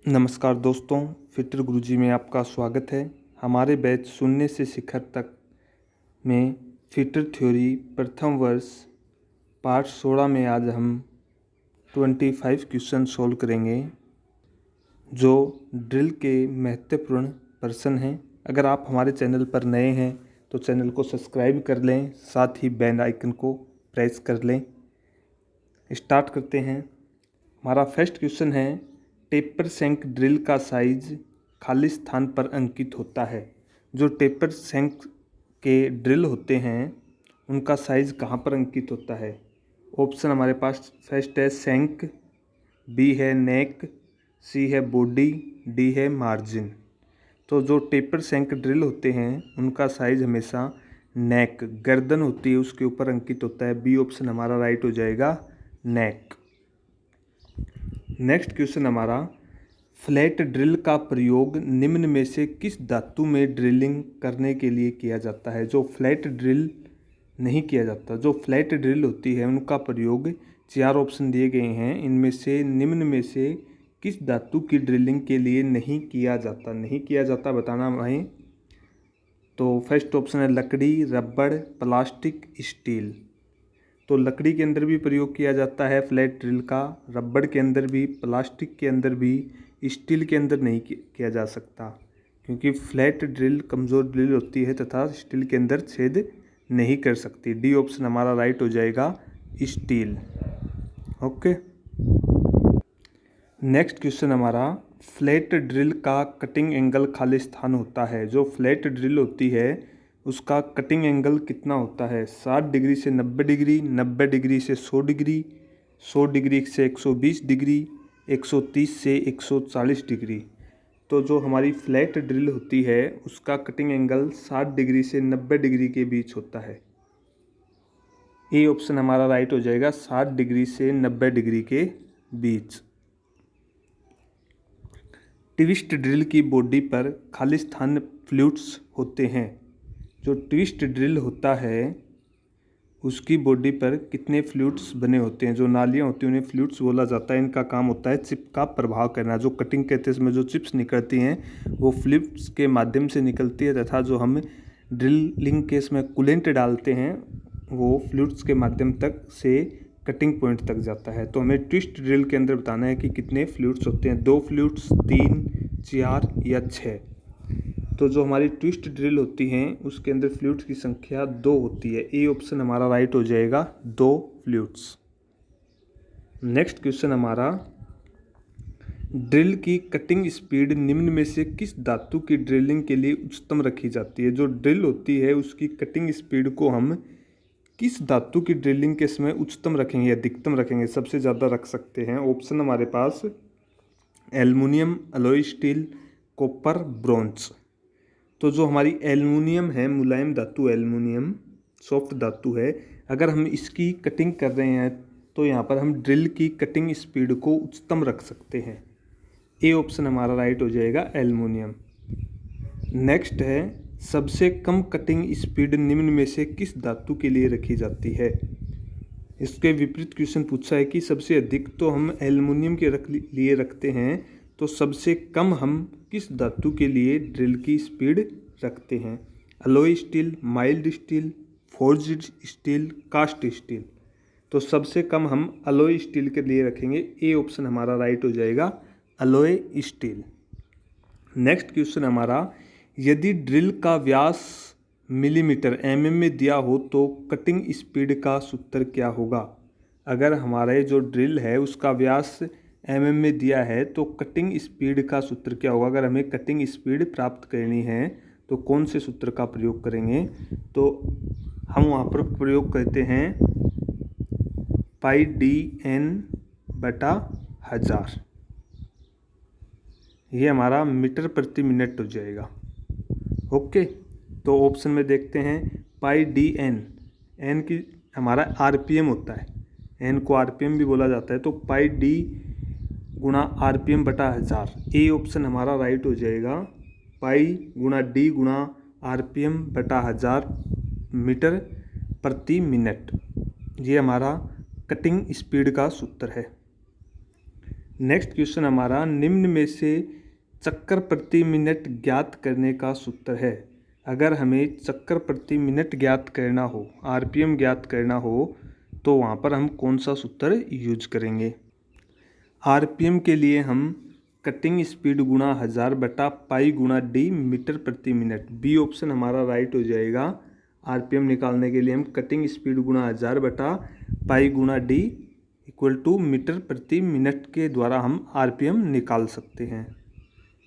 नमस्कार दोस्तों, फिटर गुरुजी में आपका स्वागत है। हमारे बैच शून्य से शिखर तक में फिटर थ्योरी प्रथम वर्ष पार्ट 16 में आज हम 25 क्वेश्चन सोल्व करेंगे जो ड्रिल के महत्वपूर्ण प्रश्न हैं। अगर आप हमारे चैनल पर नए हैं तो चैनल को सब्सक्राइब कर लें, साथ ही बेल आइकन को प्रेस कर लें। स्टार्ट करते हैं। हमारा फर्स्ट क्वेश्चन है, टेपर शैंक ड्रिल का साइज खाली स्थान पर अंकित होता है। जो टेपर शैंक के ड्रिल होते हैं उनका साइज कहाँ पर अंकित होता है? ऑप्शन हमारे पास फर्स्ट है शैंक, बी है नेक, सी है बॉडी, डी है मार्जिन। तो जो टेपर शैंक ड्रिल होते हैं उनका साइज हमेशा नेक, गर्दन होती है उसके ऊपर अंकित होता है। बी ऑप्शन हमारा राइट हो जाएगा, नेक। नेक्स्ट क्वेश्चन हमारा, फ्लैट ड्रिल का प्रयोग निम्न में से किस धातु में ड्रिलिंग करने के लिए किया जाता है? जो फ्लैट ड्रिल नहीं किया जाता, जो फ्लैट ड्रिल होती है उनका प्रयोग, चार ऑप्शन दिए गए हैं, इनमें से निम्न में से किस धातु की ड्रिलिंग के लिए नहीं किया जाता? नहीं किया जाता बताना है। तो फर्स्ट ऑप्शन है लकड़ी, रबड़, प्लास्टिक, स्टील। तो लकड़ी के अंदर भी प्रयोग किया जाता है फ्लैट ड्रिल का, रबड़ के अंदर भी, प्लास्टिक के अंदर भी, स्टील के अंदर नहीं किया जा सकता क्योंकि फ्लैट ड्रिल कमज़ोर ड्रिल होती है तथा स्टील के अंदर छेद नहीं कर सकती। डी ऑप्शन हमारा राइट हो जाएगा, स्टील। ओके। नेक्स्ट क्वेश्चन हमारा, फ्लैट ड्रिल का कटिंग एंगल खाली स्थान होता है। जो फ्लैट ड्रिल होती है उसका कटिंग एंगल कितना होता है? 60 डिग्री से 90 डिग्री, 90 डिग्री से 100 डिग्री, 100 डिग्री से 120 डिग्री, 130 से 140 डिग्री। तो जो हमारी फ्लैट ड्रिल होती है उसका कटिंग एंगल 60 डिग्री से 90 डिग्री के बीच होता है। ए ऑप्शन हमारा राइट हो जाएगा, 60 डिग्री से 90 डिग्री के बीच। ट्विस्ट ड्रिल की बॉडी पर खाली स्थान फ्लूइड्स होते हैं। जो ट्विस्ट ड्रिल होता है उसकी बॉडी पर कितने फ्लूइड्स बने होते हैं? जो नालियाँ होती हैं उन्हें फ्लूइड्स बोला जाता है। इनका काम होता है चिप का प्रभाव करना। जो कटिंग करते हैं इसमें जो चिप्स निकलती हैं वो फ्लूइड्स के माध्यम से निकलती है तथा जो हम ड्रिलिंग के इसमें कूलेंट डालते हैं वो फ्लूइड्स के माध्यम तक से कटिंग पॉइंट तक जाता है। तो हमें ट्विस्ट ड्रिल के अंदर बताना है कि कितने फ्लूइड्स होते हैं, 2 फ्लूइड्स, 3, 4 या 6। तो जो हमारी ट्विस्ट ड्रिल होती हैं उसके अंदर फ्लूइड्स की संख्या 2 होती है। ए ऑप्शन हमारा राइट हो जाएगा, 2 फ्लूइड्स। नेक्स्ट क्वेश्चन हमारा, ड्रिल की कटिंग स्पीड निम्न में से किस धातु की ड्रिलिंग के लिए उच्चतम रखी जाती है? जो ड्रिल होती है उसकी कटिंग स्पीड को हम किस धातु की ड्रिलिंग के समय उच्चतम रखेंगे या अधिकतम रखेंगे, सबसे ज़्यादा रख सकते हैं? ऑप्शन हमारे पास aluminium, alloy steel, copper, bronze. तो जो हमारी एल्युमिनियम है, मुलायम धातु एल्युमिनियम, सॉफ्ट धातु है, अगर हम इसकी कटिंग कर रहे हैं तो यहाँ पर हम ड्रिल की कटिंग स्पीड को उच्चतम रख सकते हैं। ए ऑप्शन हमारा राइट हो जाएगा, एल्युमिनियम। नेक्स्ट है, सबसे कम कटिंग स्पीड निम्न में से किस धातु के लिए रखी जाती है? इसके विपरीत क्वेश्चन पूछा है कि सबसे अधिक तो हम एल्युमिनियम के लिए रखते हैं, तो सबसे कम हम किस धातु के लिए ड्रिल की स्पीड रखते हैं? Alloy steel, mild steel, forged steel, cast steel. तो सबसे कम हम अलॉय स्टील के लिए रखेंगे। ए ऑप्शन हमारा राइट हो जाएगा, अलॉय स्टील। नेक्स्ट क्वेश्चन हमारा, यदि ड्रिल का व्यास मिलीमीटर mm में दिया हो तो कटिंग स्पीड का सूत्र क्या होगा? अगर हमारे जो ड्रिल है उसका व्यास mm में दिया है तो कटिंग स्पीड का सूत्र क्या होगा? अगर हमें कटिंग स्पीड प्राप्त करनी है तो कौन से सूत्र का प्रयोग करेंगे? तो हम वहाँ पर प्रयोग करते हैं πdn/1000। ये हमारा मीटर प्रति मिनट हो जाएगा। ओके। तो ऑप्शन में देखते हैं πdn, एन की हमारा आरपीएम होता है, एन को आरपीएम भी बोला जाता है, तो πd गुणा rpm/1000। ए ऑप्शन हमारा राइट हो जाएगा, π/d गुणा rpm/1000 मीटर प्रति मिनट। ये हमारा कटिंग स्पीड का सूत्र है। नेक्स्ट क्वेश्चन हमारा, निम्न में से चक्कर प्रति मिनट ज्ञात करने का सूत्र है। अगर हमें चक्कर प्रति मिनट ज्ञात करना हो, आरपीएम ज्ञात करना हो, तो वहाँ पर हम कौन सा सूत्र यूज करेंगे? आरपीएम के लिए हम कटिंग स्पीड गुणा 1000 बटा पाई गुणा डी मीटर प्रति मिनट, बी ऑप्शन हमारा राइट हो जाएगा। आरपीएम निकालने के लिए हम कटिंग स्पीड गुणा 1000 बटा पाई गुणा डी इक्वल टू मीटर प्रति मिनट के द्वारा हम आरपीएम निकाल सकते हैं।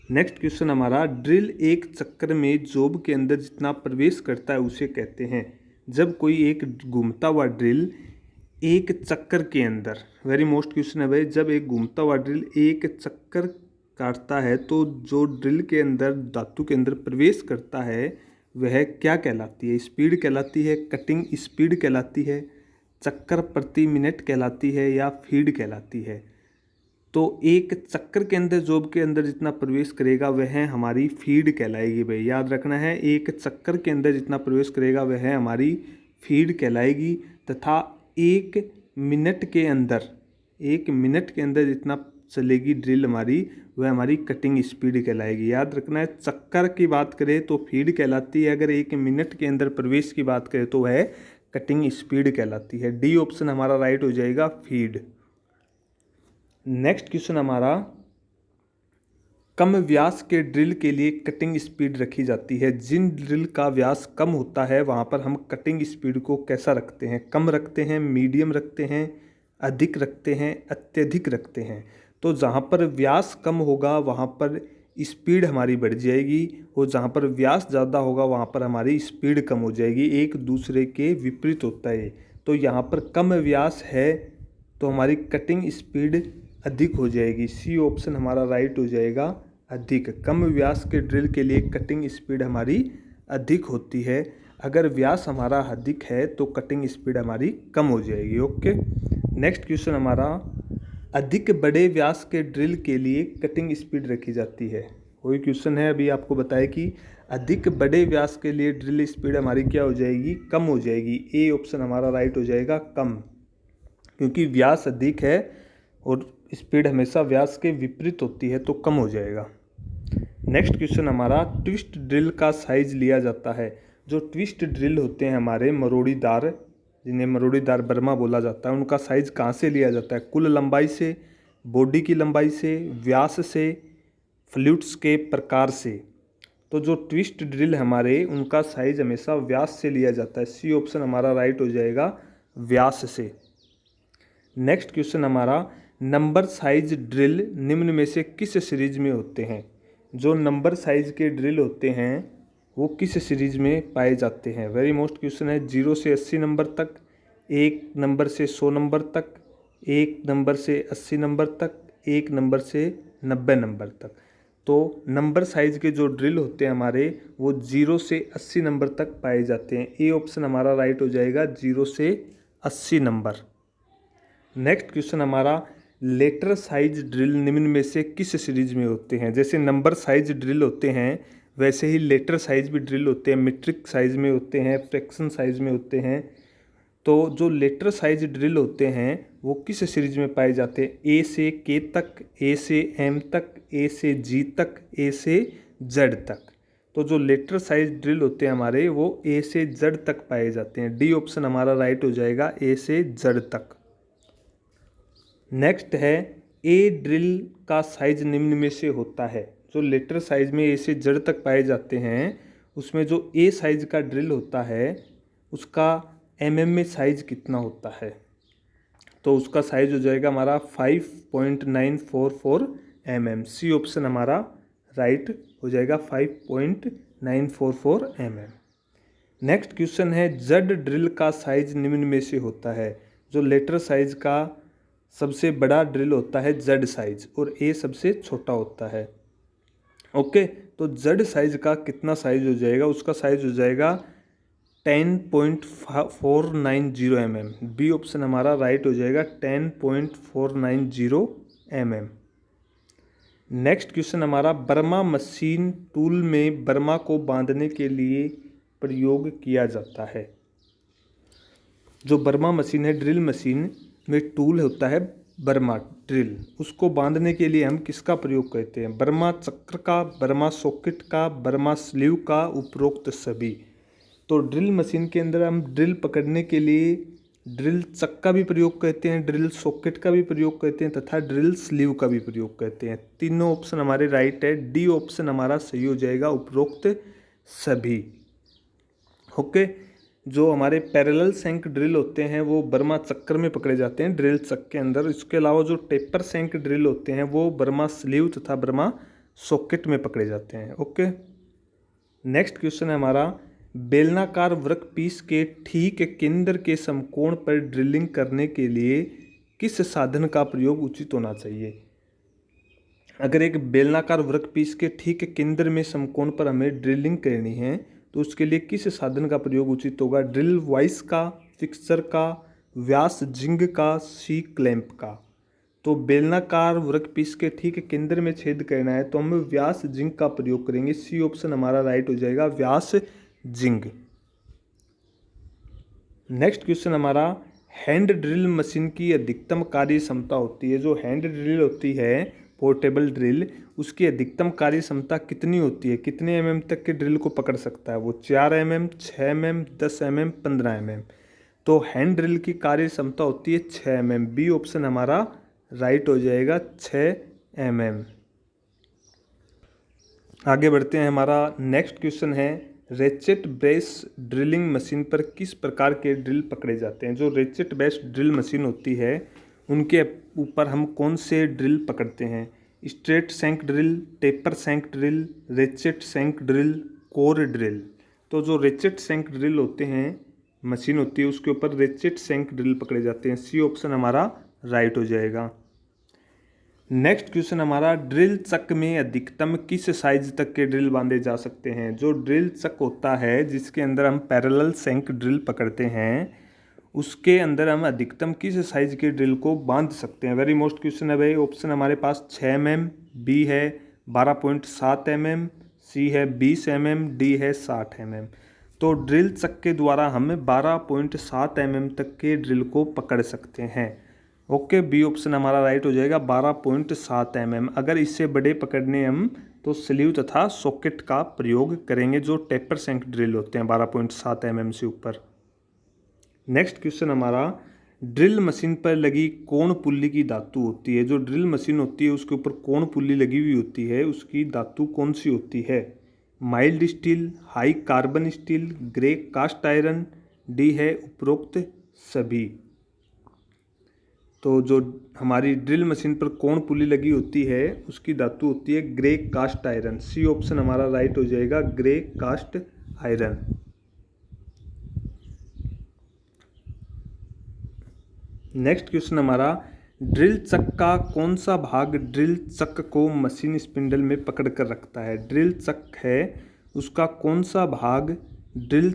नेक्स्ट क्वेश्चन हमारा, ड्रिल एक चक्कर में जॉब के अंदर जितना प्रवेश करता है उसे कहते हैं। जब कोई एक घूमता हुआ ड्रिल एक चक्कर के अंदर, वेरी मोस्ट क्वेश्चन है भाई, जब एक घूमता हुआ ड्रिल एक चक्कर काटता है तो जो ड्रिल के अंदर धातु के अंदर प्रवेश करता है वह क्या कहलाती है? स्पीड कहलाती है, कटिंग स्पीड कहलाती है, चक्कर प्रति मिनट कहलाती है या फीड कहलाती है? तो एक चक्कर के अंदर जॉब के अंदर जितना प्रवेश करेगा वह हमारी फीड कहलाएगी भाई, याद रखना है। एक चक्कर के अंदर जितना प्रवेश करेगा वह हमारी फीड कहलाएगी, तथा एक मिनट के अंदर जितना चलेगी ड्रिल हमारी वह हमारी कटिंग स्पीड कहलाएगी। याद रखना है, चक्कर की बात करें तो फीड कहलाती है, अगर एक मिनट के अंदर प्रवेश की बात करें तो वह कटिंग स्पीड कहलाती है। डी ऑप्शन हमारा राइट हो जाएगा, फीड। नेक्स्ट क्वेश्चन हमारा, कम व्यास के ड्रिल के लिए कटिंग स्पीड रखी जाती है। जिन ड्रिल का व्यास कम होता है वहाँ पर हम कटिंग स्पीड को कैसा रखते हैं? कम रखते हैं, मीडियम रखते हैं, अधिक रखते हैं, अत्यधिक रखते हैं। तो जहाँ पर व्यास कम होगा वहाँ पर स्पीड हमारी बढ़ जाएगी, और जहाँ पर व्यास ज़्यादा होगा वहाँ पर हमारी स्पीड कम हो जाएगी। एक दूसरे के विपरीत होता है। तो यहाँ पर कम व्यास है तो हमारी कटिंग स्पीड अधिक हो जाएगी। सी ऑप्शन हमारा राइट हो जाएगा, अधिक। कम व्यास के ड्रिल के लिए कटिंग स्पीड हमारी अधिक होती है, अगर व्यास हमारा अधिक है तो कटिंग स्पीड हमारी कम हो जाएगी। ओके। नेक्स्ट क्वेश्चन हमारा, अधिक बड़े व्यास के ड्रिल के लिए कटिंग स्पीड रखी जाती है। वही क्वेश्चन है, अभी आपको बताया कि अधिक बड़े व्यास के लिए ड्रिल स्पीड हमारी क्या हो जाएगी? कम हो जाएगी। ए ऑप्शन हमारा राइट हो जाएगा, कम, क्योंकि व्यास अधिक है और स्पीड हमेशा व्यास के विपरीत होती है, तो कम हो जाएगा। नेक्स्ट क्वेश्चन हमारा, ट्विस्ट ड्रिल का साइज लिया जाता है। जो ट्विस्ट ड्रिल होते हैं हमारे मरोड़ीदार, जिन्हें मरोड़ीदार बर्मा बोला जाता है, उनका साइज कहाँ से लिया जाता है? कुल लंबाई से, बॉडी की लंबाई से, व्यास से, फ्लूइड्स के प्रकार से। तो जो ट्विस्ट ड्रिल हमारे, उनका साइज हमेशा व्यास से लिया जाता है। सी ऑप्शन हमारा राइट हो जाएगा, व्यास से। नेक्स्ट क्वेश्चन हमारा, नंबर साइज ड्रिल निम्न में से किस सीरीज में होते हैं? जो नंबर साइज के ड्रिल होते हैं वो किस सीरीज में पाए जाते हैं? वेरी मोस्ट क्वेश्चन है। 0 से 80 नंबर तक, 1 नंबर से 100 नंबर तक, 1 नंबर से 80 नंबर तक, 1 नंबर से 90 नंबर तक। तो नंबर साइज के जो ड्रिल होते हैं हमारे वो 0 से 80 नंबर तक पाए जाते हैं। ए ऑप्शन हमारा राइट हो जाएगा, 0 से 80 नंबर। नेक्स्ट क्वेश्चन हमारा, लेटर साइज ड्रिल निम्न में से किस सीरीज में होते हैं? जैसे नंबर साइज ड्रिल होते हैं वैसे ही लेटर साइज भी ड्रिल होते हैं, मीट्रिक साइज में होते हैं, फ्रैक्शन साइज में होते हैं। तो जो लेटर साइज ड्रिल होते हैं वो किस सीरीज में पाए जाते हैं? ए से के तक, ए से एम तक, ए से जी तक, ए से जेड तक। तो जो लेटर साइज ड्रिल होते हैं हमारे वो ए से जेड तक पाए जाते हैं। डी ऑप्शन हमारा राइट हो जाएगा, ए से जेड तक। नेक्स्ट है, ए ड्रिल का साइज निम्न में से होता है। जो लेटर साइज में ए से जेड तक पाए जाते हैं उसमें जो ए साइज का ड्रिल होता है उसका एमएम में साइज कितना होता है? तो उसका साइज हो जाएगा हमारा 5.944 mm। सी ऑप्शन हमारा राइट हो जाएगा, 5.944 mm। नेक्स्ट क्वेश्चन है, जेड ड्रिल का साइज निम्न में से होता है। जो लेटर साइज का सबसे बड़ा ड्रिल होता है जेड साइज, और ए सबसे छोटा होता है। ओके, तो जेड साइज का कितना साइज हो जाएगा? उसका साइज हो जाएगा 10.490 mm। बी ऑप्शन हमारा राइट हो जाएगा, 10.490 mm। नेक्स्ट क्वेश्चन हमारा, बर्मा मशीन टूल में बर्मा को बांधने के लिए प्रयोग किया जाता है। जो बर्मा मशीन है, ड्रिल मशीन में टूल होता है बर्मा ड्रिल, उसको बांधने के लिए हम किसका प्रयोग करते हैं? बर्मा चक्र का, बर्मा सॉकेट का, बर्मा स्लीव का, उपरोक्त सभी। तो ड्रिल मशीन के अंदर हम ड्रिल पकड़ने के लिए ड्रिल चक का भी प्रयोग करते हैं, ड्रिल सॉकेट का भी प्रयोग करते हैं तथा ड्रिल स्लीव का भी प्रयोग करते हैं। तीनों ऑप्शन हमारे राइट है। डी ऑप्शन हमारा सही हो जाएगा, उपरोक्त सभी। ओके, जो हमारे पैरेलल सेंक ड्रिल होते हैं वो बर्मा चक्कर में पकड़े जाते हैं ड्रिल चक के अंदर। इसके अलावा जो टेपर सेंक ड्रिल होते हैं वो बर्मा स्लीव तथा बर्मा सॉकेट में पकड़े जाते हैं। ओके, नेक्स्ट क्वेश्चन है हमारा, बेलनाकार वृक्क पीस के ठीक केंद्र के समकोण पर ड्रिलिंग करने के लिए किस साधन का प्रयोग उचित होना चाहिए? अगर एक बेलनाकार वृक्क पीस के ठीक केंद्र में समकोण पर हमें ड्रिलिंग करनी है तो उसके लिए किस साधन का प्रयोग उचित होगा? ड्रिल वाइस का, फिक्सर का, व्यास जिंग का, सी क्लैंप का। तो बेलनाकार वृक्क पीस के ठीक केंद्र में छेद करना है तो हम व्यास जिंग का प्रयोग करेंगे। सी ऑप्शन हमारा राइट हो जाएगा, व्यास जिंग। नेक्स्ट क्वेश्चन हमारा, हैंड ड्रिल मशीन की अधिकतम कार्य क्षमता होती है। जो हैंड ड्रिल होती है पोर्टेबल ड्रिल, उसकी अधिकतम कार्य क्षमता कितनी होती है? कितने mm तक के ड्रिल को पकड़ सकता है वो? 4 mm, 6 mm, 10 mm, 15 mm। तो हैंड ड्रिल की कार्य क्षमता होती है 6 mm। बी ऑप्शन हमारा राइट हो जाएगा, 6 mm। आगे बढ़ते हैं, हमारा नेक्स्ट क्वेश्चन है, रेचेट बेस ड्रिलिंग मशीन पर किस प्रकार के ड्रिल पकड़े जाते हैं? जो रेचेट बेस ड्रिल मशीन होती है उनके ऊपर हम कौन से ड्रिल पकड़ते हैं? स्ट्रेट सेंक ड्रिल, टेपर सेंक ड्रिल, रेचेट सेंक ड्रिल, कोर ड्रिल। तो जो रेचेट सेंक ड्रिल होते हैं मशीन होती है उसके ऊपर रेचेट सेंक ड्रिल पकड़े जाते हैं। सी ऑप्शन हमारा राइट हो जाएगा। नेक्स्ट क्वेश्चन हमारा, ड्रिल चक में अधिकतम किस साइज तक के ड्रिल बांधे जा सकते हैं? जो ड्रिल चक होता है जिसके अंदर हम पैरेलल सेंक ड्रिल पकड़ते हैं उसके अंदर हम अधिकतम किस साइज के ड्रिल को बांध सकते हैं? वेरी मोस्ट क्वेश्चन है भाई। ऑप्शन हमारे पास 6 mm, बी है 12.7 mm, सी है 20 mm, डी है 60 mm। तो ड्रिल चक के द्वारा हम 12.7 mm तक के ड्रिल को पकड़ सकते हैं। ओके, बी ऑप्शन हमारा राइट हो जाएगा, 12.7 mm। अगर इससे बड़े पकड़ने हम तो स्लीव तथा सॉकेट का प्रयोग करेंगे जो टेपर सेंक ड्रिल होते हैं 12.7 mm से ऊपर। नेक्स्ट क्वेश्चन हमारा, ड्रिल मशीन पर लगी कोण पुल्ली की धातु होती है। जो ड्रिल मशीन होती है उसके ऊपर कोण पुल्ली लगी हुई होती है उसकी धातु कौन सी होती है? Mild steel, high carbon steel, grey cast iron, D है उपरोक्त सभी। तो जो हमारी ड्रिल मशीन पर कोण पुल्ली लगी होती है उसकी धातु होती है grey cast iron. C option हमारा राइट हो जाएगा, grey cast iron. Next question हमारा, ड्रिल चक का कौन सा भाग ड्रिल चक को मशीन स्पिंडल में पकड़ कर रखता है? ड्रिल चक है उसका कौन सा भाग ड्रिल,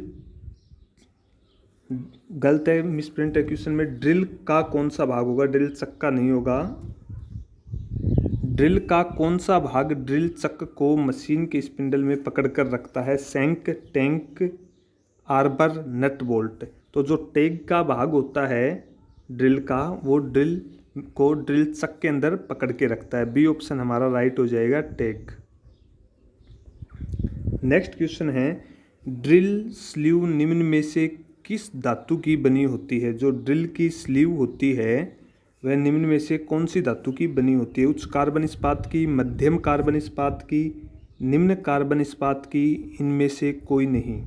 गलत है, मिसप्रिंट है क्वेश्चन में। ड्रिल का कौन सा भाग होगा? ड्रिल चक का नहीं होगा। ड्रिल का कौन सा भाग ड्रिल चक को मशीन के स्पिंडल में पकड़ कर रखता है? Shank, tank, arbor, nut bolt. तो जो टैग का भाग होता है ड्रिल का वो ड्रिल को ड्रिल चक के अंदर पकड़ के रखता है। बी ऑप्शन हमारा राइट हो जाएगा, टैग। नेक्स्ट क्वेश्चन है, ड्रिल स्लीव निम्न में से किस धातु की बनी होती है? जो ड्रिल की स्लीव होती है वह निम्न में से कौन सी धातु की बनी होती है? उच्च कार्बन इस्पात की, मध्यम कार्बन इस्पात की, निम्न कार्बन इस्पात की, इनमें से कोई नहीं।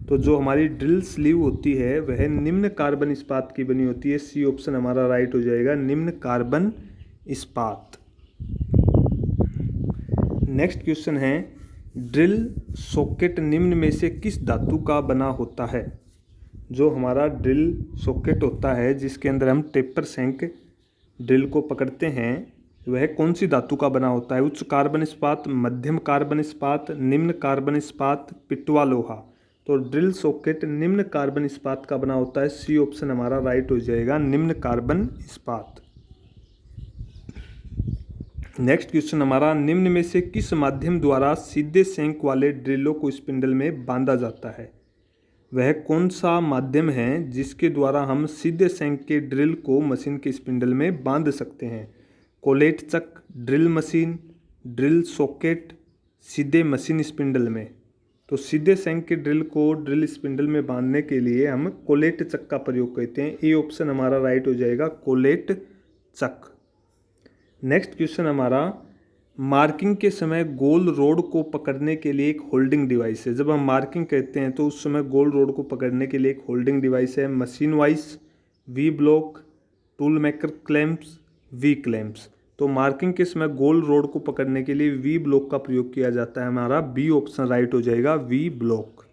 तो जो हमारी ड्रिल स्लीव होती है वह निम्न कार्बन इस्पात की बनी होती है। सी ऑप्शन हमारा राइट हो जाएगा, निम्न कार्बन इस्पात। नेक्स्ट क्वेश्चन है, ड्रिल सॉकेट निम्न में से किस धातु का बना होता है? जो हमारा ड्रिल सॉकेट होता है जिसके अंदर हम टेपर सेंक ड्रिल को पकड़ते हैं वह कौन सी धातु का बना होता है? उच्च कार्बन इस्पात, मध्यम कार्बन इस्पात, निम्न कार्बन इस्पात, पिटवा लोहा। तो ड्रिल सॉकेट निम्न कार्बन इस्पात का बना होता है। सी ऑप्शन हमारा राइट हो जाएगा, निम्न कार्बन इस्पात। नेक्स्ट क्वेश्चन हमारा, निम्न में से किस माध्यम द्वारा सीधे सेंक वाले ड्रिलों को स्पिंडल में बांधा जाता है? वह कौन सा माध्यम है जिसके द्वारा हम सीधे सेंक के ड्रिल को मशीन के स्पिंडल में बांध सकते हैं? कोलेट चक, ड्रिल मशीन, ड्रिल सॉकेट, सीधे मशीन स्पिंडल में। तो सीधे सेंक के ड्रिल को ड्रिल स्पिंडल में बांधने के लिए हम कोलेट चक का प्रयोग करते हैं। ए ऑप्शन हमारा राइट हो जाएगा, कोलेट चक। नेक्स्ट क्वेश्चन हमारा, मार्किंग के समय गोल रोड को पकड़ने के लिए एक होल्डिंग डिवाइस है। जब हम मार्किंग करते हैं तो उस समय गोल रोड को पकड़ने के लिए एक होल्डिंग डिवाइस है। Machine vice, V block, tool maker clamps, V clamps. तो मार्किंग के समय गोल रोड को पकड़ने के लिए वी ब्लॉक का प्रयोग किया जाता है। हमारा बी ऑप्शन राइट हो जाएगा, वी ब्लॉक।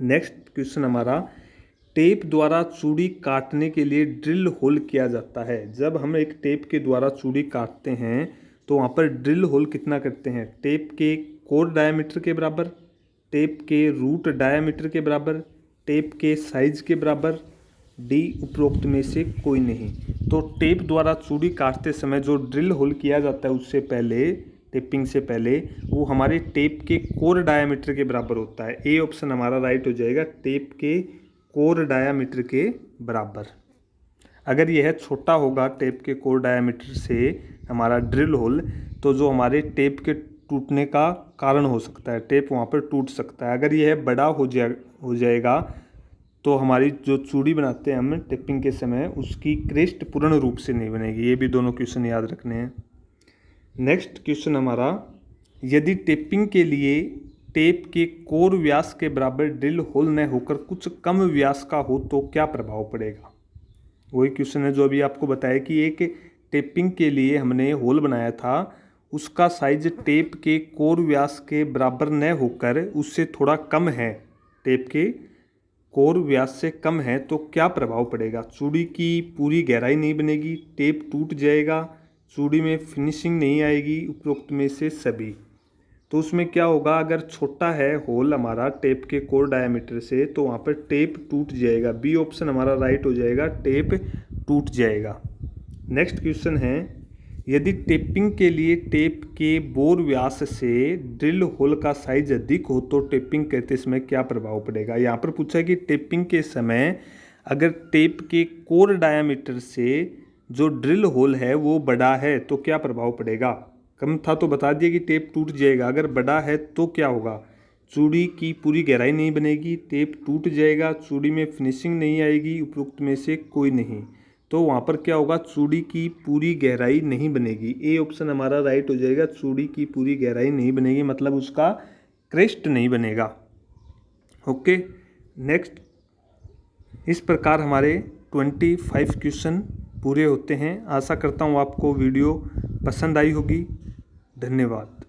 नेक्स्ट क्वेश्चन हमारा, टेप द्वारा चूड़ी काटने के लिए ड्रिल होल किया जाता है। जब हम एक टेप के द्वारा चूड़ी काटते हैं तो वहाँ पर ड्रिल होल कितना करते हैं? टेप के कोर डायमीटर के बराबर, टेप के रूट डायमीटर के बराबर, टेप के साइज के बराबर, डी उपरोक्त में से कोई नहीं। तो टेप द्वारा चूड़ी काटते समय जो ड्रिल होल किया जाता है उससे पहले, टेपिंग से पहले, वो हमारे टेप के कोर डायमीटर के बराबर होता है। ए ऑप्शन हमारा राइट हो जाएगा, टेप के कोर डायमीटर के बराबर। अगर यह छोटा होगा टेप के कोर डायमीटर से हमारा ड्रिल होल, तो जो हमारे टेप के टूटने का कारण हो सकता है, टेप वहाँ पर टूट सकता है। अगर यह बड़ा हो जाएगा तो हमारी जो चूड़ी बनाते हैं हम टेपिंग के समय, उसकी क्रेस्ट पूर्ण रूप से नहीं बनेगी। ये भी दोनों क्वेश्चन याद रखने हैं। नेक्स्ट क्वेश्चन हमारा, यदि टेपिंग के लिए टेप के कोर व्यास के बराबर ड्रिल होल न होकर कुछ कम व्यास का हो तो क्या प्रभाव पड़ेगा? वही क्वेश्चन है जो अभी आपको बताया कि एक टेपिंग के लिए हमने होल बनाया था, उसका साइज टेप के कोर व्यास के बराबर न होकर उससे थोड़ा कम है, टेप के कोर व्यास से कम है, तो क्या प्रभाव पड़ेगा? चूड़ी की पूरी गहराई नहीं बनेगी, टेप टूट जाएगा, चूड़ी में फिनिशिंग नहीं आएगी, उपरोक्त में से सभी। तो उसमें क्या होगा, अगर छोटा है होल हमारा टेप के कोर डायमीटर से तो वहाँ पर टेप टूट जाएगा। बी ऑप्शन हमारा राइट हो जाएगा, टेप टूट जाएगा। नेक्स्ट क्वेश्चन है, यदि टेपिंग के लिए टेप के बोर व्यास से ड्रिल होल का साइज अधिक हो तो टेपिंग करते समय क्या प्रभाव पड़ेगा? यहाँ पर पूछा है कि टेपिंग के समय अगर टेप के कोर डायमीटर से जो ड्रिल होल है वो बड़ा है तो क्या प्रभाव पड़ेगा? कम था तो बता दिया कि टेप टूट जाएगा, अगर बड़ा है तो क्या होगा? चूड़ी की पूरी गहराई नहीं बनेगी, टेप टूट जाएगा, चूड़ी में फिनिशिंग नहीं आएगी, उपरोक्त में से कोई नहीं। तो वहाँ पर क्या होगा, चूड़ी की पूरी गहराई नहीं बनेगी। ए ऑप्शन हमारा राइट हो जाएगा, चूड़ी की पूरी गहराई नहीं बनेगी, मतलब उसका क्रेस्ट नहीं बनेगा। Okay, next. इस प्रकार हमारे 25 क्वेश्चन पूरे होते हैं। आशा करता हूँ आपको वीडियो पसंद आई होगी। धन्यवाद।